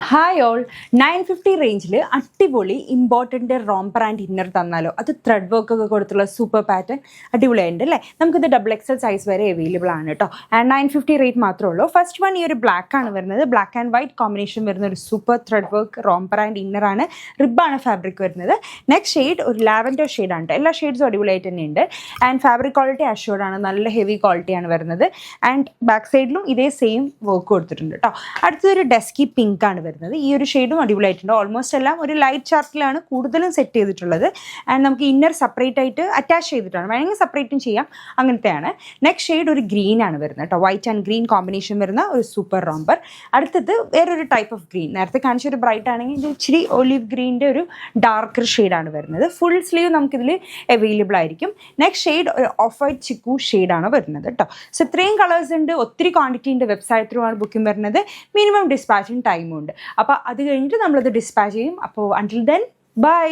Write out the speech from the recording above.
Hi all 950 റേഞ്ചിൽ അടിപൊളി important റോംപർ and inner തന്നാലോ അത് ത്രെഡ് വർക്ക് ഒക്കെ കൊടുത്തുള്ള സൂപ്പർ പാറ്റേൺ അടിപൊളിയായിട്ടുണ്ട് അല്ലേ. നമുക്കിത് XXL സൈസ് വരെ അവൈലബിൾ ആണ് കേട്ടോ. ആൻഡ് 950 റേറ്റ് മാത്രമേ ഉള്ളൂ. ഫസ്റ്റ് വൺ ഈ ഒരു ബ്ലാക്ക് ആണ് വരുന്നത്. ബ്ലാക്ക് ആൻഡ് വൈറ്റ് കോമ്പിനേഷൻ വരുന്ന ഒരു super thread work romper and inner ആണ്. റിബാണ് ഫാബ്രിക് വരുന്നത്. നെക്സ്റ്റ് ഷെയ്ഡ് ഒരു ലാവൻഡർ ഷെയ്ഡാണ്. എല്ലാ ഷെയ്ഡ്സും അടിപൊളിയായിട്ട് തന്നെയുണ്ട്. ആൻഡ് ഫാബ്രിക് ക്വാളിറ്റി അഷ്യൂർഡ് ആണ്. നല്ല ഹെവി ക്വാളിറ്റിയാണ് വരുന്നത്. ആൻഡ് ബാക്ക് സൈഡിലും ഇതേ സെയിം വർക്ക് കൊടുത്തിട്ടുണ്ട് കേട്ടോ. അടുത്തൊരു ഡെസ്കി പിങ്ക് ആണ് വരുന്നത്. ഈ ഒരു ഷെയ്ഡും അടിപൊളിയായിട്ടുണ്ട്. ഓൾമോസ്റ്റ് എല്ലാം ഒരു ലൈറ്റ് ചാർട്ടിലാണ് കൂടുതലും സെറ്റ് ചെയ്തിട്ടുള്ളത്. ആൻഡ് നമുക്ക് ഇന്നർ സെപ്പറേറ്റ് ആയിട്ട് അറ്റാച്ച് ചെയ്തിട്ടാണ്, വേണമെങ്കിൽ സെപ്പറേറ്റും ചെയ്യാം, അങ്ങനത്തെയാണ്. നെക്സ്റ്റ് ഷെയ്ഡ് ഒരു ഗ്രീൻ ആണ് വരുന്നത് കേട്ടോ. വൈറ്റ് ആൻഡ് ഗ്രീൻ കോമ്പിനേഷൻ വരുന്ന ഒരു സൂപ്പർ റോംബർ. അടുത്തത് വേറൊരു ടൈപ്പ് ഓഫ് ഗ്രീൻ. നേരത്തെ കാണിച്ച ഒരു ബ്രൈറ്റ് ആണെങ്കിൽ ഇത് ഇച്ചിരി ഒലിവ് ഗ്രീൻ്റെ ഒരു ഡാർക്കർ ഷെയ്ഡാണ് വരുന്നത്. ഫുൾ സ്ലീവ് നമുക്കിതിൽ അവൈലബിൾ ആയിരിക്കും. നെക്സ്റ്റ് ഷെയ്ഡ് ഒരു ഓഫ് വൈറ്റ് ചിക്കു ഷെയ്ഡാണ് വരുന്നത് കേട്ടോ. സോ ഇത്രയും കളേഴ്സ് ഉണ്ട്. ഒത്തിരി ക്വാണ്ടിറ്റി ഉണ്ട്. വെബ്സൈറ്റ് ത്രൂ ആണ് ബുക്കിംഗ് വരുന്നത്. മിനിമം ഡിസ്പാച്ചിങ് ടൈമും ഉണ്ട്. അപ്പോൾ അത് കഴിഞ്ഞിട്ട് നമ്മളത് ഡിസ്പാച്ച് ചെയ്യും. അപ്പോൾ അണ്ടിൽ ദെൻ ബൈ.